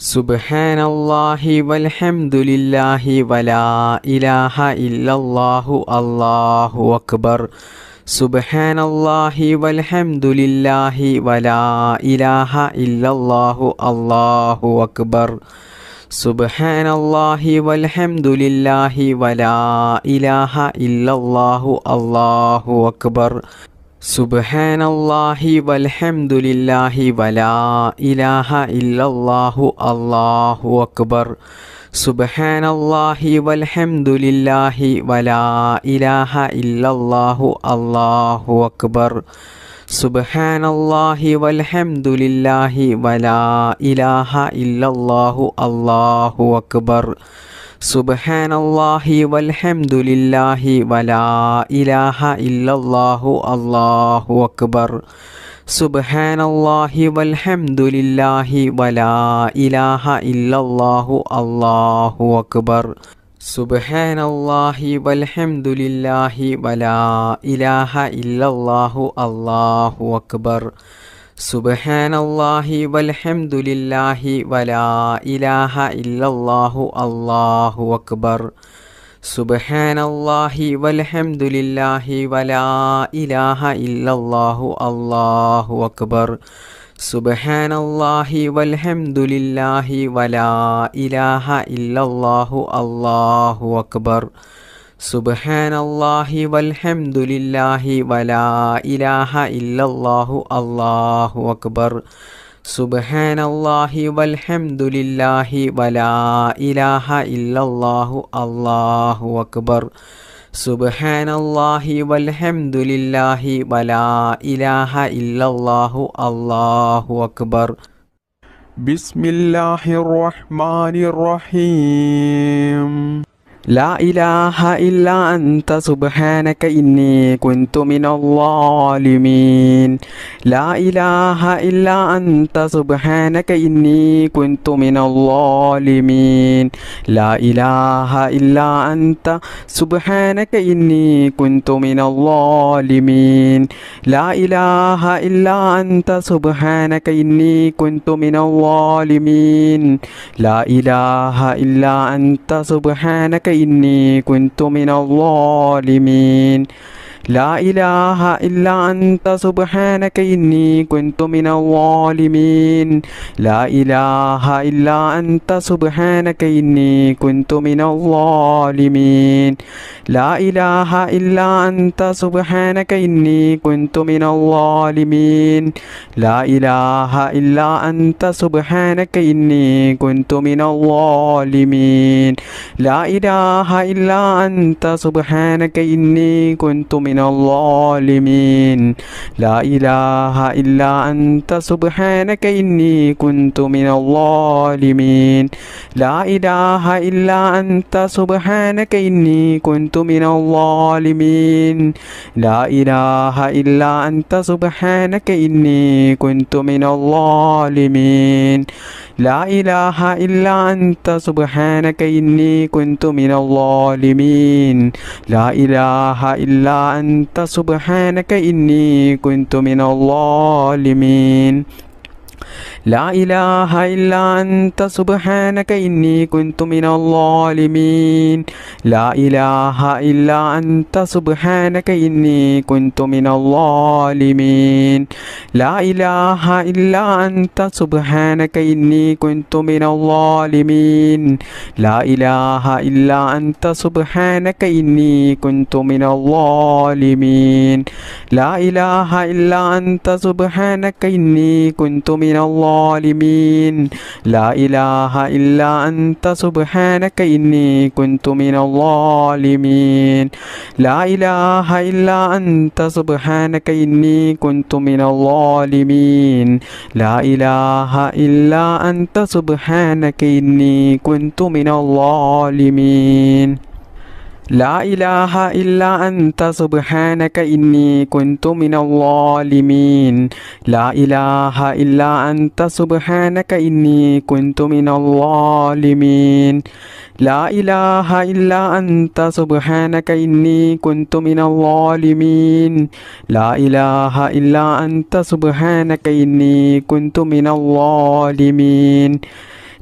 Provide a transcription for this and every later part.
സുബ്ഹാനല്ലാഹി വൽഹംദുലില്ലാഹി വലാ ഇലാഹ ഇല്ലല്ലാഹു അല്ലാഹു അക്ബർ. സുബ്ഹാനല്ലാഹി വൽഹംദുലില്ലാഹി വലാ ഇലാഹ ഇല്ലല്ലാഹു അല്ലാഹു അക്ബർ. സുബ്ഹാനല്ലാഹി വൽഹംദുലില്ലാഹി വലാ ഇലാഹ ഇല്ലല്ലാഹു അല്ലാഹു അക്ബർ. സുബ്ഹാനല്ലാഹി വൽഹംദുലില്ലാഹി വലാ ഇലാഹ ഇല്ലല്ലാഹു അല്ലാഹു അക്ബർ. സുബ്ഹാനല്ലാഹി വൽഹംദുലില്ലാഹി വലാ ഇലാഹ ഇല്ലല്ലാഹു അല്ലാഹു അക്ബർ. സുബ്ഹാനല്ലാഹി വൽഹംദുലില്ലാഹി വലാ ഇലാഹ ഇല്ലല്ലാഹു അല്ലാഹു അക്ബർ. സുബ്ഹാനല്ലാഹി വൽഹംദുലില്ലാഹി വലാ ഇലാഹ ഇല്ലല്ലാഹു അല്ലാഹു അക്ബർ. സുബ്ഹാനല്ലാഹി വൽഹംദുലില്ലാഹി വലാ ഇലാഹ ഇല്ലല്ലാഹു അല്ലാഹു അക്ബർ. സുബ്ഹാനല്ലാഹി വൽഹംദുലില്ലാഹി വലാ ഇലാഹ ഇല്ലല്ലാഹു അല്ലാഹു അക്ബർ. സുബ്ഹാനല്ലാഹി വൽഹംദുലില്ലാഹി വലാ ഇലാഹ ഇല്ലല്ലാഹു അല്ലാഹു അക്ബർ. സുബ്ഹാനല്ലാഹി വൽഹംദുലില്ലാഹി വലാ ഇലാഹ ഇല്ലല്ലാഹു അല്ലാഹു അക്ബർ. സുബ്ഹാനല്ലാഹി വൽഹംദുലില്ലാഹി വലാ ഇലാഹ ഇല്ലല്ലാഹു അല്ലാഹു അക്ബർ. സുബ്ഹാനല്ലാഹി വൽഹംദുലില്ലാഹി വലാ ഇലാഹ ഇല്ലല്ലാഹു അല്ലാഹു അക്ബർ. സുബ്ഹാനല്ലാഹി വൽഹംദുലില്ലാഹി വലാ ഇലാഹ ഇല്ലല്ലാഹു അല്ലാഹു അക്ബർ. സുബ്ഹാനല്ലാഹി വൽഹംദുലില്ലാഹി വലാ ഇലാഹ ഇല്ലല്ലാഹു അല്ലാഹു അക്ബർ. ബിസ്മില്ലാഹിർ റഹ്മാനിർ റഹീം. ലാ ഇലാഹ ഇല്ലാ അൻത സുബ്ഹാനക ഇന്നി കുൻതു മിനൽ ളാലിമീൻ. ലാ ഇലാഹ ഇല്ലാ അൻത സുബ്ഹാനക ഇന്നി കുൻതു മിനൽ ളാലിമീൻ. ലാ ഇലാഹ ഇല്ലാ അൻത സുബ്ഹാനക ഇന്നി കുൻതു മിനൽ ളാലിമീൻ. ലാ ഇലാഹ ഇല്ലാ അൻത സുബ്ഹാനക ഇന്നി കുൻതു മിനൽ ളാലിമീൻ. ലാ ഇലാഹ ഇല്ലാ അൻത സുബ്ഹാനക ഇന്നി കുൻതു മിനൽ ളാലിമീൻ. ലാ ഇലാഹ ഇല്ലാ അൻത സുബ്ഹാനക ഇന്നി കുൻതു മിനൽ ളാലിമീൻ. ലാ ഇലാഹ ഇല്ലാ അൻത സുബ്ഹാനക ഇന്നി കുൻതു മിനൽ ളാലിമീൻ. ലാ ഇലാഹ ഇല്ലാ അൻത സുബ്ഹാനക ഇന്നി കുൻതു മിനൽ ളാലിമീൻ. ലാ ഇലാഹ ഇല്ലാ അൻത സുബ്ഹാനക ഇന്നി കുൻതു മിനൽ ളാലിമീൻ. ലാ ഇലാഹ ഇല്ലാ അൻത സുബ്ഹാനക ഇന്നി കുൻതു മിനൽ ളാലിമീൻ. ലാ ഇലാഹ ഇല്ലാ അൻത സുബ്ഹാനക ഇന്നി കുൻതു മിനൽ ളാലിമീൻ. ലാ ഇലാഹ ഇല്ലാ അൻത സുബ്ഹാനക ഇന്നി കുൻതു മിനൽ ളാലിമീൻ. ലാ ഇലാഹ ഇല്ലാ അൻത സുബ്ഹാനക ഇന്നി കുൻതു മിനൽ ളാലിമീൻ. ലാ ഇലാഹ ഇല്ലാ അൻത സുബ്ഹാനക ഇന്നി കുൻതു മിനൽ ളാലിമീൻ. ലാ ഇലാഹ ഇല്ലാ അൻത സുബ്ഹാനക ഇന്നി കുൻതു മിനൽ ളാലിമീൻ. ലാ ഇലാഹ ഇല്ലാ അൻത സുബ്ഹാനക ഇന്നി കുൻതു മിനൽ ളാലിമീൻ. ലാ ഇലാഹ ഇല്ലാ അൻത സുബ്ഹാനക ഇന്നി കുൻതു മിനൽ ളാലിമീൻ. ലാ ഇലാഹ ഇല്ലാ അൻത സുബ്ഹാനക ഇന്നി കുൻതു മിനൽ ളാലിമീൻ. ലാ ഇലാഹ ഇല്ലാ അൻത സുബ്ഹാനക ഇന്നി കുൻതു മിനൽ ളാലിമീൻ. ലാ ഇലാഹ ഇല്ലാ അൻത സുബ്ഹാനക ഇന്നി കുൻതു മിനൽ ളാലിമീൻ. ലാ ഇലാഹ ഇല്ലാ അൻത സുബ്ഹാനക ഇന്നി കുൻതു മിനൽ ളാലിമീൻ. ലാ ഇലാഹ ഇല്ലാ അൻത സുബ്ഹാനക ഇന്നി കുൻതു മിനൽ ളാലിമീൻ. ലാ ഇലാഹ ഇല്ലാ അൻത സുബ്ഹാനക ഇന്നി കുൻതു മിനൽ ളാലിമീൻ. ലാ ഇലാഹ ഇല്ലാ അൻത സുബ്ഹാനക ഇന്നി കുൻതു മിനൽ ളാലിമീൻ. ലാ ഇലാഹ ഇല്ലാ അൻത സുബ്ഹാനക ഇന്നി കുൻതു മിനൽ ളാലിമീൻ. ലാ ഇലാഹ ഇല്ലാ അൻത സുബ്ഹാനക ഇന്നി കുൻതു മിനൽ ളാലിമീൻ. ലാ ഇലാഹ ഇല്ലാ അൻത സുബ്ഹാനക ഇന്നി കുൻതു മിനൽ ളാലിമീൻ.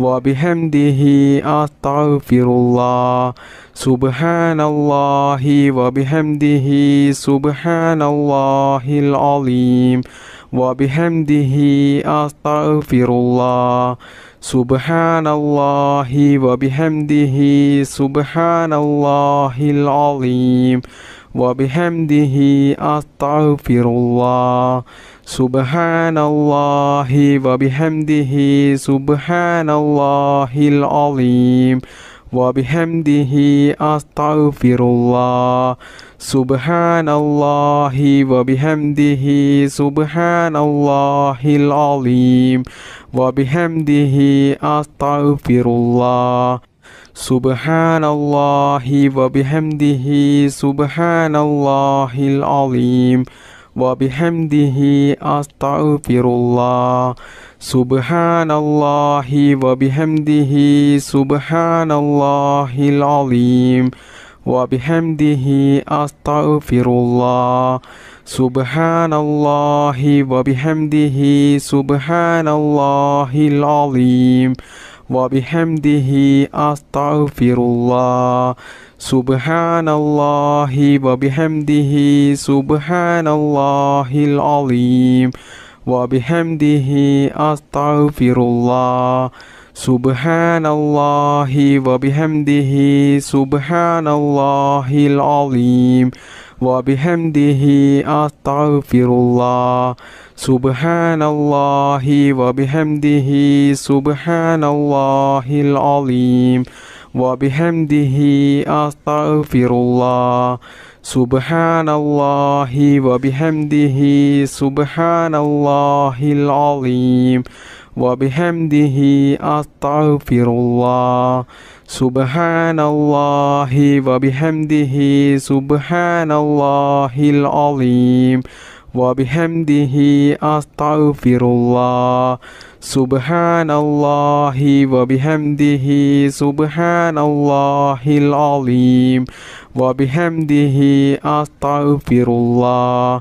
وبحمده أستغفر الله سبحان الله وبحمده سبحان الله العظيم وبحمده أستغفر الله سبحان الله وبحمده سبحان الله العظيم وبحمده أستغفر الله سبحان الله وبحمده سبحان الله العظيم وبحمده أستغفر الله سبحان الله وبحمده سبحان الله العظيم وبحمده أستغفر الله سبحان الله وبحمده سبحان الله العظيم وبحمده أستغفر الله سبحان الله وبحمده سبحان الله العظيم وبحمده أستغفر الله سبحان الله وبحمده سبحان الله العظيم وبحمده أستغفر الله سبحان الله وبحمده سبحان الله العظيم وبحمده أستغفر الله سبحان الله وبحمده سبحان الله العظيم وبحمده أستغفر الله سبحان الله وبحمده سبحان الله العظيم وبحمده أستغفر الله سبحان الله وبحمده سبحان الله العظيم وبحمده أستغفر الله سبحان الله وبحمده سبحان الله العظيم وبحمده أستغفر الله سبحان الله وبحمده سبحان الله العظيم وبحمده أستغفر الله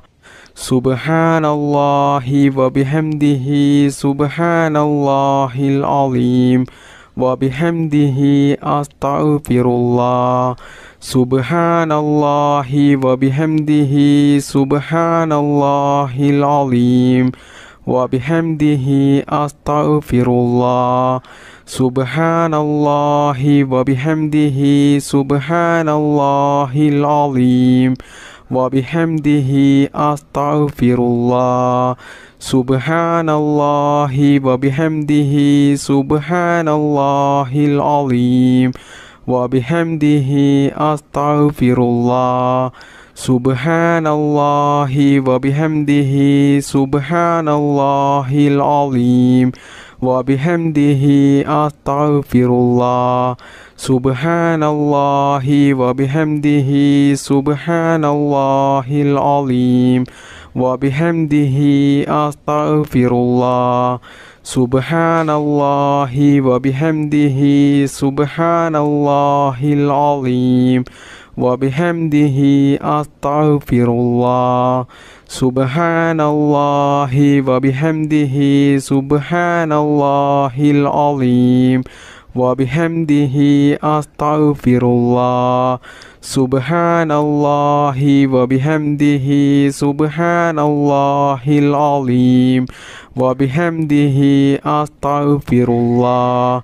سبحان الله وبحمده سبحان الله العظيم وبحمده أستغفر الله سبحان الله وبحمده سبحان الله العظيم وبحمده أستغفر الله سبحان الله وبحمده سبحان الله العظيم وبحمده أستغفر الله سبحان الله وبحمده سبحان الله العظيم وبحمده أستغفر الله سبحان الله وبحمده سبحان الله العظيم وبحمده أستغفر الله سبحان الله وبحمده سبحان الله العظيم وبحمده أستغفر الله سبحان الله وبحمده سبحان الله العظيم وبحمده أستغفر الله سبحان الله وبحمده سبحان الله العظيم وبحمده أستغفر الله سبحان الله وبحمده سبحان الله العظيم وبحمده أستغفر الله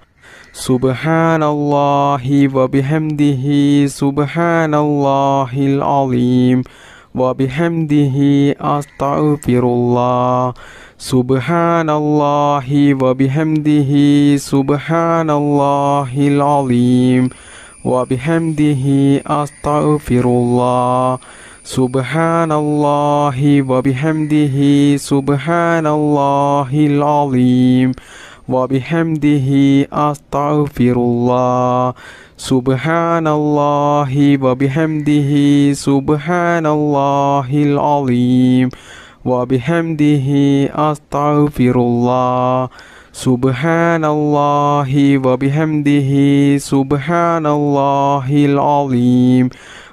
سبحان الله وبحمده سبحان الله العظيم وبحمده أستغفر الله سبحان الله وبحمده سبحان الله العظيم وبحمده أستغفر الله سبحان الله وبحمده سبحان الله العظيم وبحمده أستغفر الله سبحان الله وبحمده سبحان الله العظيم وبحمده أستغفر الله سبحان الله وبحمده سبحان الله العظيم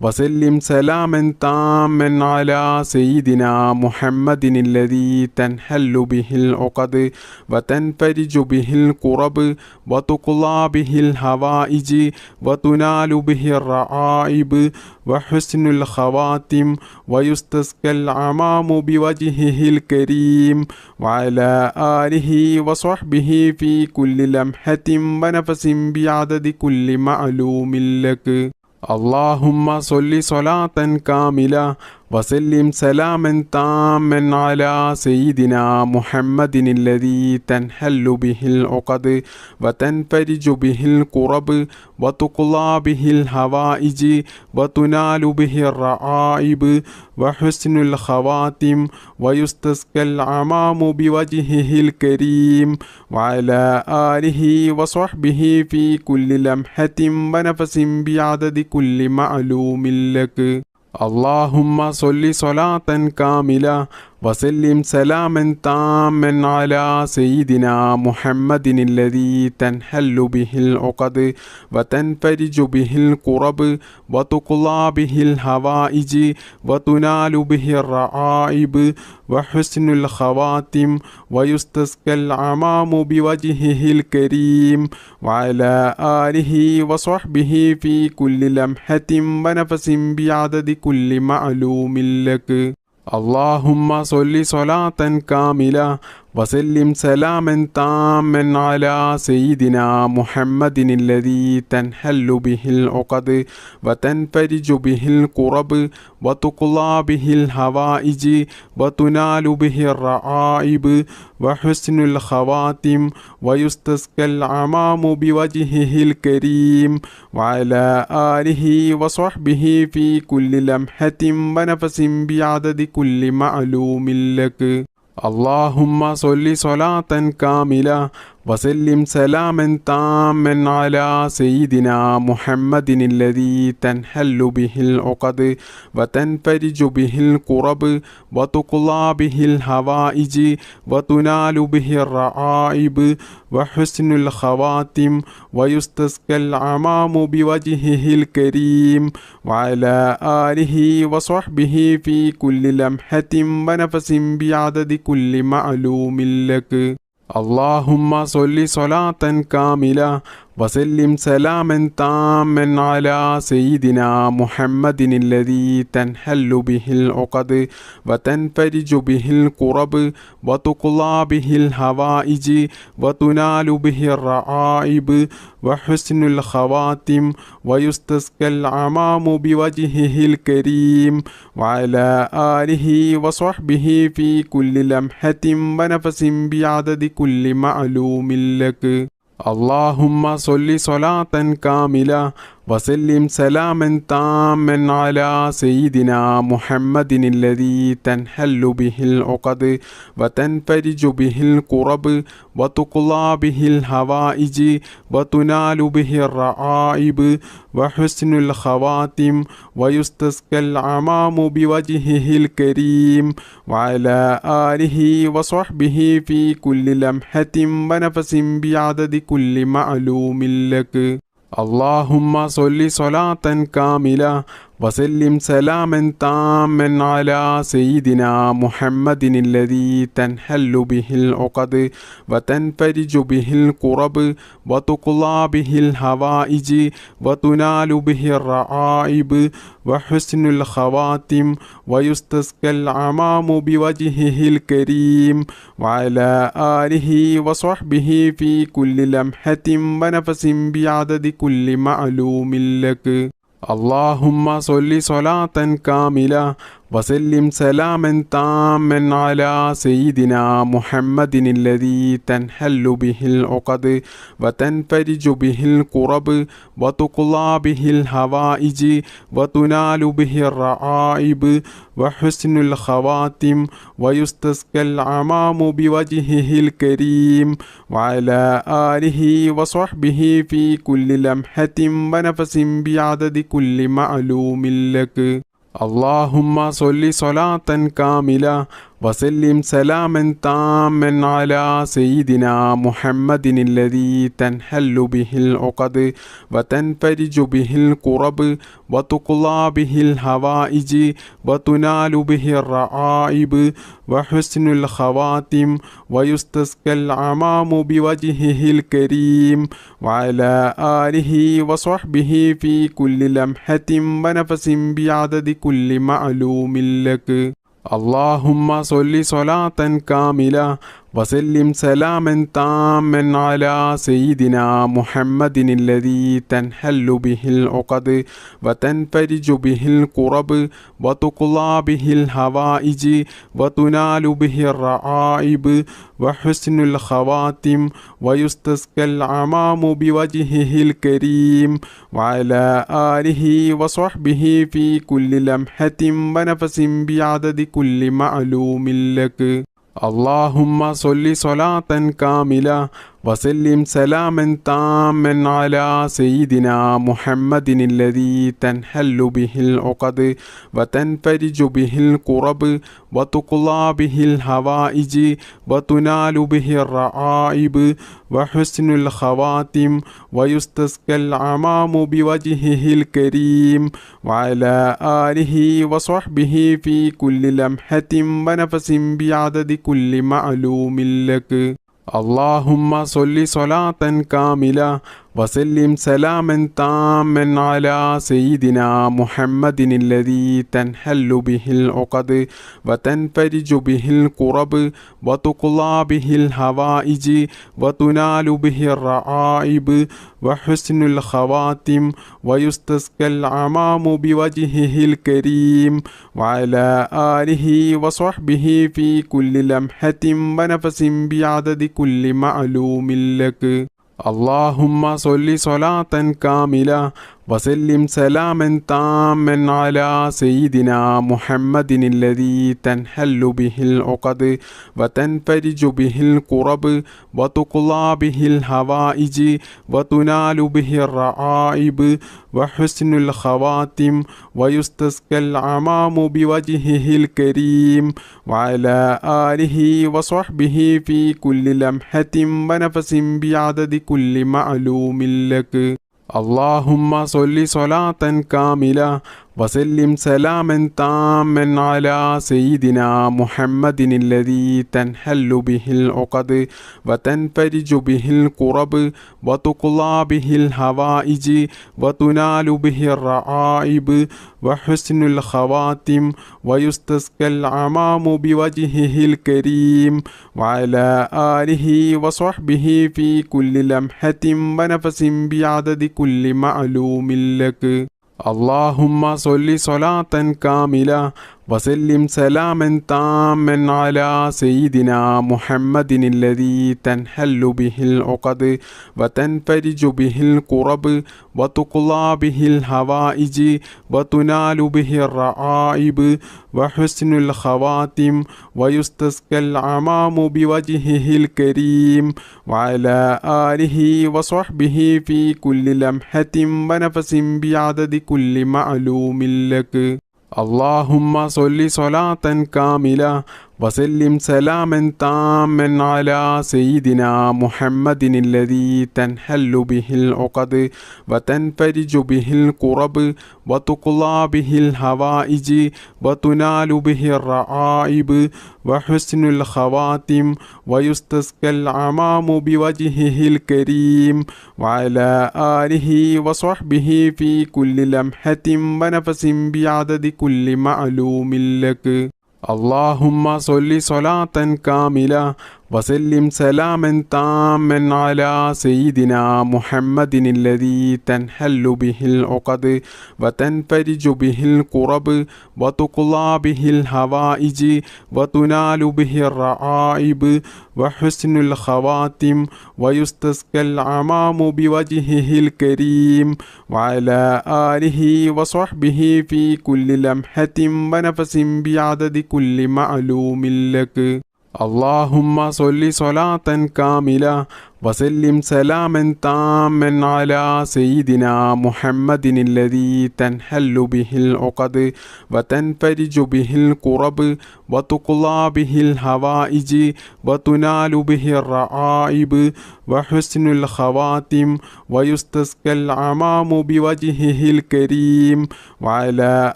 وسلم سلاما تاما على سيدنا محمد الذي تنحل به العقد وتنفرج به الكرب وتقضى به الحوائج وتنال به الرعائب وحسن الخواتم ويستسقى العمام بوجهه الكريم وعلى آله وصحبه في كل لمحة ونفس بعدد كل معلوم لك. اللهم صل صلاة كاملة وسلم سلاما تاما على سيدنا محمد الذي تنحل به العقد وتنفرج به الكرب وتقضى به الحوائج وتنال به الرعائب وحسن الخواتم ويستسقى العمام بوجهه الكريم وعلى آله وصحبه في كل لمحة ونفس بعدد كل معلوم لك. اللهم صل صلاة كاملة وسلم سلاما تاما على سيدنا محمد الذي تنحل به العقد وتنفرج به الكرب وتقضى به الحوائج وتنال به الرعائب وحسن الخواتم ويستسقى العمام بوجهه الكريم وعلى آله وصحبه في كل لمحة ونفس بعدد كل معلوم لك. اللهم صل صلاة كاملة وسلم سلاما تاما على سيدنا محمد الذي تنحل به العقد وتنفرج به الكرب وتقضى به الحوائج وتنال به الرعائب وحسن الخواتم ويستسقى العمام بوجهه الكريم وعلى آله وصحبه في كل لمحة ونفس بعدد كل معلوم لك. اللهم صل صلاة كاملة وسلم سلاما تاما على سيدنا محمد الذي تنحل به العقد وتنفرج به الكرب وتقضى به الحوائج وتنال به الرعائب وحسن الخواتم ويستسقى العمام بوجهه الكريم وعلى آله وصحبه في كل لمحة ونفس بعدد كل معلوم لك. اللهم صل صلاة كاملة وسلم سلاما تاما على سيدنا محمد الذي تنحل به العقد وتنفرج به الكرب وتقضى به الحوائج وتنال به الرعائب وحسن الخواتم ويستسقى العمام بوجهه الكريم وعلى آله وصحبه في كل لمحة ونفس بعدد كل معلوم لك. اللهم صل صلاة كاملة وسلم سلاما تاما على سيدنا محمد الذي تنحل به العقد وتنفرج به الكرب وتقضى به الحوائج وتنال به الرعائب وحسن الخواتم ويستسقى العمام بوجهه الكريم وعلى آله وصحبه في كل لمحة ونفس بعدد كل معلوم لك. اللهم صل صلاة كاملة وسلم سلاما تاما على سيدنا محمد الذي تنحل به العقد وتنفرج به الكرب وتقضى به الحوائج وتنال به الرعائب وحسن الخواتم ويستسقى العمام بوجهه الكريم وعلى آله وصحبه في كل لمحة ونفس بعدد كل معلوم لك. اللهم صل صلاة كاملة وسلم سلاما تاما على سيدنا محمد الذي تنحل به العقد وتنفرج به الكرب وتقضى به الحوائج وتنال به الرعائب وحسن الخواتم ويستسقى العمام بوجهه الكريم وعلى آله وصحبه في كل لمحة ونفس بعدد كل معلوم لك. اللهم صل صلاة كاملة وسلم سلاما تاما على سيدنا محمد الذي تنحل به العقد وتنفرج به الكرب وتقضى به الحوائج وتنال به الرعائب وحسن الخواتم ويستسقى العمام بوجهه الكريم وعلى آله وصحبه في كل لمحة ونفس بعدد كل معلوم لك. اللهم صل صلاة كاملة وسلم سلاما تاما على سيدنا محمد الذي تنحل به العقد وتنفرج به الكرب وتقضى به الحوائج وتنال به الرعائب وحسن الخواتم ويستسقى العمام بوجهه الكريم وعلى آله وصحبه في كل لمحة ونفس بعدد كل معلوم لك. اللهم صل صلاة كاملة وسلم سلاما تاما على سيدنا محمد الذي تنحل به العقد وتنفرج به الكرب وتقضى به الحوائج وتنال به الرعائب وحسن الخواتم ويستسقى العمام بوجهه الكريم وعلى آله وصحبه في كل لمحة ونفس بعدد كل معلوم لك. اللهم صل صلاة كاملة وسلم سلاما تاما على سيدنا محمد الذي تنحل به العقد وتنفرج به الكرب وتقضى به الحوائج وتنال به الرعائب وحسن الخواتم ويستسقى العمام بوجهه الكريم وعلى آله وصحبه في كل لمحة ونفس بعدد كل معلوم لك. اللهم صل صلاة كاملة وسلم سلاما تاما على سيدنا محمد الذي تنحل به العقد وتنفرج به الكرب وتقضى به الحوائج وتنال به الرعائب وحسن الخواتم ويستسقى العمام بوجهه الكريم وعلى آله وصحبه في كل لمحة ونفس بعدد كل معلوم لك. اللهم صل صلاة كاملة وسلم سلاما تاما على سيدنا محمد الذي تنحل به العقد وتنفرج به الكرب وتقضى به الحوائج وتنال به الرعائب وحسن الخواتم ويستسقى العمام بوجهه الكريم وعلى آله وصحبه في كل لمحة ونفس بعدد كل معلوم لك. اللهم صل صلاة كاملة وسلم سلاما تاما على سيدنا محمد الذي تنحل به العقد وتنفرج به الكرب وتقضى به الحوائج وتنال به الرعائب وحسن الخواتم ويستسقى العمام بوجهه الكريم وعلى آله وصحبه في كل لمحة ونفس بعدد كل معلوم لك. اللهم صل صلاة كاملة وسلم سلاما تاما على سيدنا محمد الذي تنحل به العقد وتنفرج به الكرب وتقضى به الحوائج وتنال به الرعائب وحسن الخواتم ويستسقى العمام بوجهه الكريم وعلى آله وصحبه في كل لمحة ونفس بعدد كل معلوم لك. اللهم صل صلاة كاملة وسلم سلاما تاما على سيدنا محمد الذي تنحل به العقد وتنفرج به الكرب وتقضى به الحوائج وتنال به الرعائب وحسن الخواتم ويستسقى العمام بوجهه الكريم وعلى آله وصحبه في كل لمحة ونفس بعدد كل معلوم لك. اللهم صل صلاة كاملة وسلم سلاما تاما على سيدنا محمد الذي تنحل به العقد وتنفرج به الكرب وتقضى به الحوائج وتنال به الرعائب وحسن الخواتم ويستسقى العمام بوجهه الكريم وعلى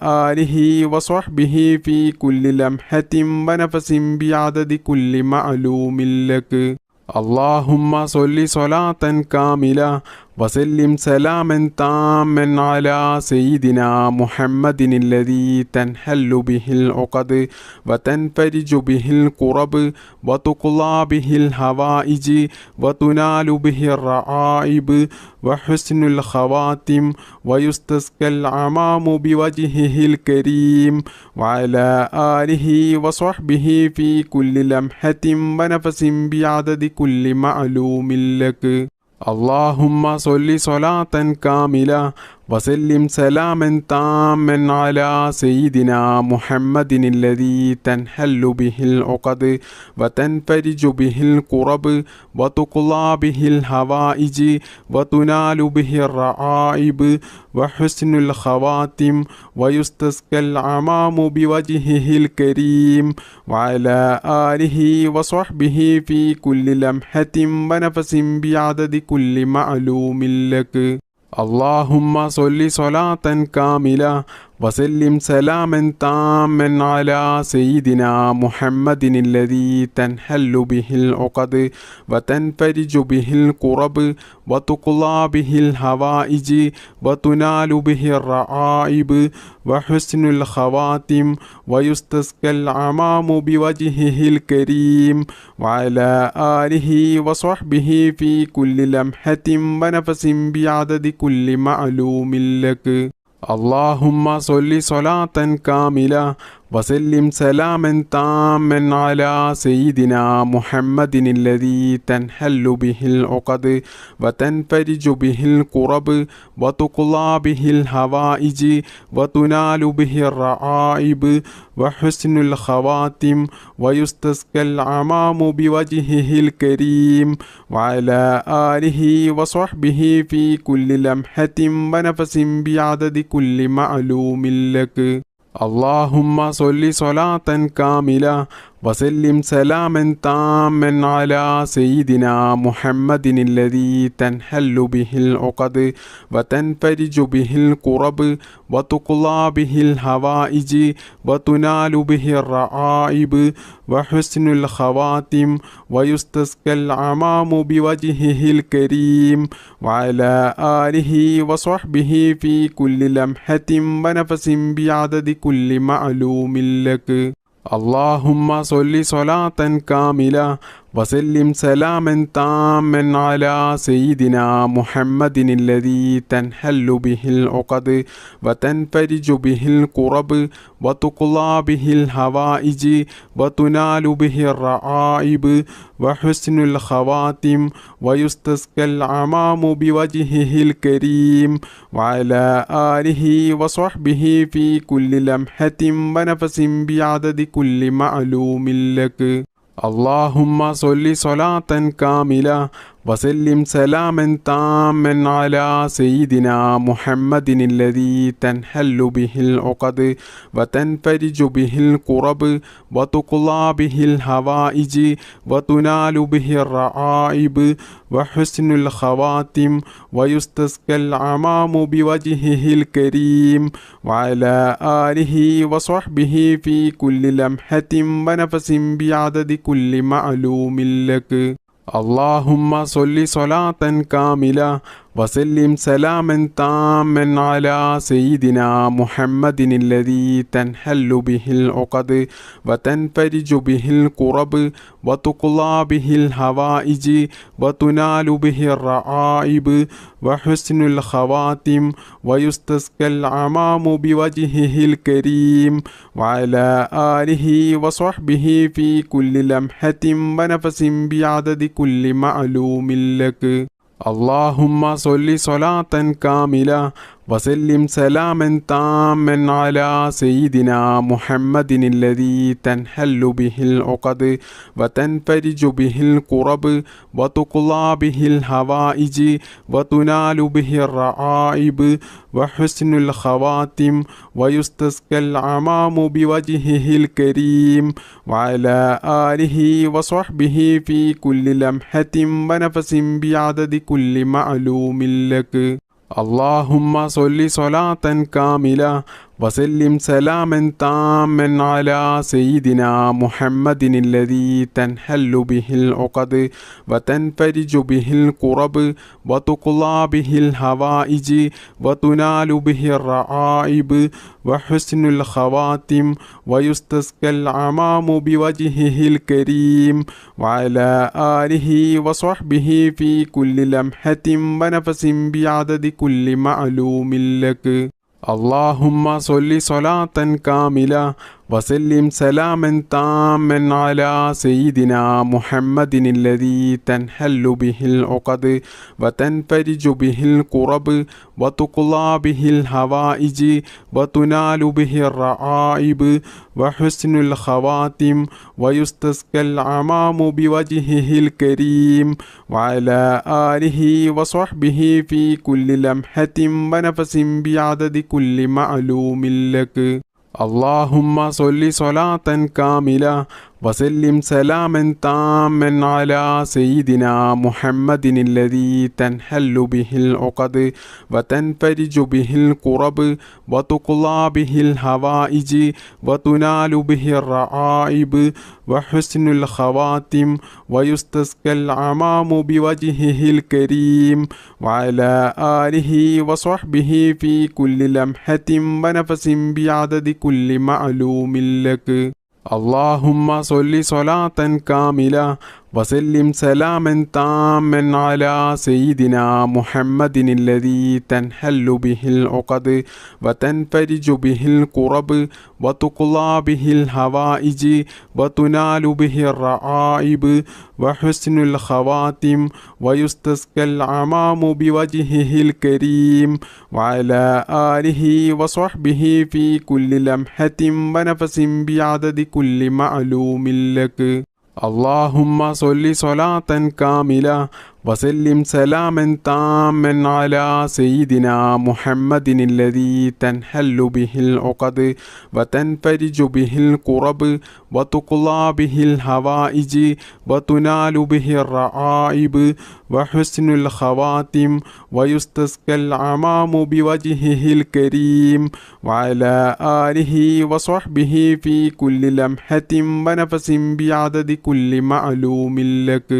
آله وصحبه في كل لمحة ونفس بعدد كل معلوم لك. اللهم صل صلاة كاملة وسلم سلاما تاما على سيدنا محمد الذي تنحل به العقد وتنفرج به الكرب وتقضى به الحوائج وتنال به الرعائب وحسن الخواتم ويستسقى العمام بوجهه الكريم وعلى آله وصحبه في كل لمحة ونفس بعدد كل معلوم لك. اللهم صل صلاة كاملة وسلم سلاما تاما على سيدنا محمد الذي تنحل به العقد وتنفرج به الكرب وتقضى به الحوائج وتنال به الرعائب وحسن الخواتم ويستسقى العمام بوجهه الكريم وعلى آله وصحبه في كل لمحة ونفس بعدد كل معلوم لك. اللهم صل صلاة كاملة وسلم سلاما تاما على سيدنا محمد الذي تنحل به العقد وتنفرج به الكرب وتقضى به الحوائج وتنال به الرعائب وحسن الخواتم ويستسقى العمام بوجهه الكريم وعلى آله وصحبه في كل لمحة ونفس بعدد كل معلوم لك. اللهم صل صلاة كاملة وسلم سلاما تاما على سيدنا محمد الذي تنحل به العقد وتنفرج به الكرب وتقضى به الحوائج وتنال به الرعائب وحسن الخواتم ويستسقى العمام بوجهه الكريم وعلى آله وصحبه في كل لمحة ونفس بعدد كل معلوم لك. اللهم صل صلاة كاملة وسلم سلاما تاما على سيدنا محمد الذي تنحل به العقد وتنفرج به الكرب وتقضى به الحوائج وتنال به الرعائب وحسن الخواتم ويستسقى العمام بوجهه الكريم وعلى آله وصحبه في كل لمحة ونفس بعدد كل معلوم لك. اللهم صل صلاة كاملة وسلم سلاما تاما على سيدنا محمد الذي تنحل به العقد وتنفرج به الكرب وتقضى به الحوائج وتنال به الرعائب وحسن الخواتم ويستسقى العمام بوجهه الكريم وعلى آله وصحبه في كل لمحة ونفس بعدد كل معلوم لك. اللهم صل صلاة كاملة وسلم سلاما تاما على سيدنا محمد الذي تنحل به العقد وتنفرج به الكرب وتقضى به الحوائج وتنال به الرعائب وحسن الخواتم ويستسقى العمام بوجهه الكريم وعلى آله وصحبه في كل لمحة ونفس بعدد كل معلوم لك. اللهم صل صلاة كاملة وسلم سلاما تاما على سيدنا محمد الذي تنحل به العقد وتنفرج به الكرب وتقضى به الحوائج وتنال به الرعائب وحسن الخواتم ويستسقى العمام بوجهه الكريم وعلى آله وصحبه في كل لمحة ونفس بعدد كل معلوم لك. اللهم صل صلاة كاملة وسلم سلاما تاما على سيدنا محمد الذي تنحل به العقد وتنفرج به الكرب وتقضى به الحوائج وتنال به الرعائب وحسن الخواتم ويستسقى الغمام بوجهه الكريم وعلى آله وصحبه في كل لمحة ونفس بعدد كل معلوم لك. اللهم صل صلاة كاملة وسلم سلاما تاما على سيدنا محمد الذي تنحل به العقد وتنفرج به الكرب وتقضى به الحوائج وتنال به الرعائب وحسن الخواتم ويستسقى الغمام بوجهه الكريم وعلى آله وصحبه في كل لمحة ونفس بعدد كل معلوم لك. اللهم صل صلاة كاملة وسلم سلاما تاما على سيدنا محمد الذي تنحل به العقد وتنفرج به الكرب وتقضى به الحوائج وتنال به الرعائب وحسن الخواتم ويستسقى الغمام بوجهه الكريم وعلى آله وصحبه في كل لمحة ونفس بعدد كل معلوم لك. اللهم صل صلاة كاملة وسلم سلاما تاما على سيدنا محمد الذي تنحل به العقد وتنفرج به الكرب وتقضى به الحوائج وتنال به الرعائب وحسن الخواتم ويستسقى الغمام بوجهه الكريم وعلى آله وصحبه في كل لمحة ونفس بعدد كل معلوم لك. اللهم صل صلاة كاملة وسلم سلاما تاما على سيدنا محمد الذي تنحل به العقد وتنفرج به الكرب وتقضى به الحوائج وتنال به الرعائب وحسن الخواتم ويستسقى الغمام بوجهه الكريم وعلى آله وصحبه في كل لمحة ونفس بعدد كل معلوم لك. اللهم صل صلاة كاملة وسلم سلاما تاما على سيدنا محمد الذي تنحل به العقد وتنفرج به الكرب وتقضى به الحوائج وتنال به الرعائب وحسن الخواتم ويستسقى الغمام بوجهه الكريم وعلى آله وصحبه في كل لمحة ونفس بعدد كل معلوم لك.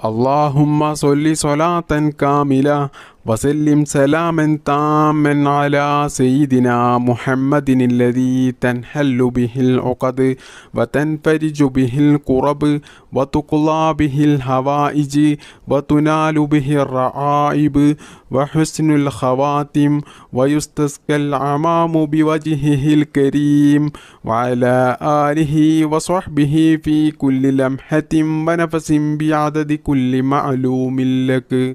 اللهم صل صلاة كاملة وسلم سلاما تاما على سيدنا محمد الذي تنحل به العقد وتنفرج به الكرب وتقضى به الحوائج وتنال به الرعائب وحسن الخواتم ويستسقى الغمام بوجهه الكريم وعلى آله وصحبه في كل لمحة ونفس بعدد كل معلوم لك.